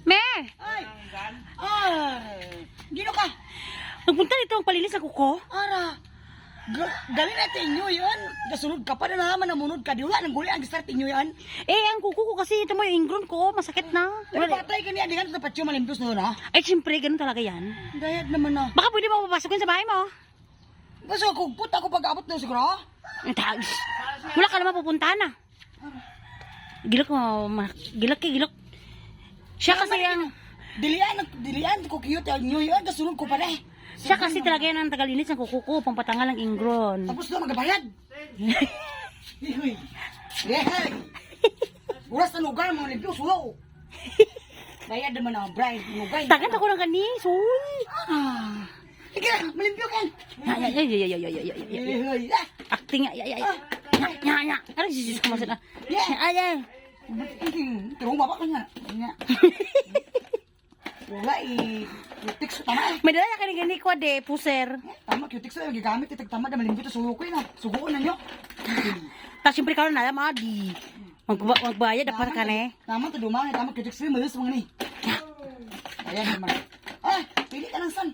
Me! Ay! Ay! Gino ka? Nagpunta dito ang palinis sa kuko? Ara! Dali natin inyo yan. Kasunod ka pa na naman namunod ka. Di wala nang guli ang start inyo yan. Eh, ang kuko ko kasi ito mo yung ingron ko. Masakit na. Pero patay ka niya. Di ka tapat yung malimpos na ha? Ay, siyempre, ganun talaga yan. Dayad naman na. Baka pwede mo papasukin sa bahay mo. Basta kugput ako pag-abot na siguro ha? Wala ka naman pupuntahan na. Gilok mo. Gilok. Siya kasi yan. Dilian ko cute inyo yan. Kasunod ko pa na eh. Siya kasi talaga yan ang tagalinis ng kuko ko. Pampatangal ng ingron. Tapos na magabayad. Hihoy. Yehay. Uras na lugar mga limpyo. Sulo. Bayad naman ang bride. Tagan ako ng kanis. Uy. Sige na. Malimpyo kan. Yehay. Acting. Nya. Ano si Jesus ko masana? Ay. Terung bapak kan ya. Wala cutics tama eh. May dala ka ni ko de puser. Tama cutics na gigamit itag tama da malimpyo to sulo ko na. Suguon na nyo. Ta siyempre karon na madi. Magbayad dapat ka ne. Tama to duman tama cutics na malis mga ni. Ayan naman. Ah, pili ka ng san.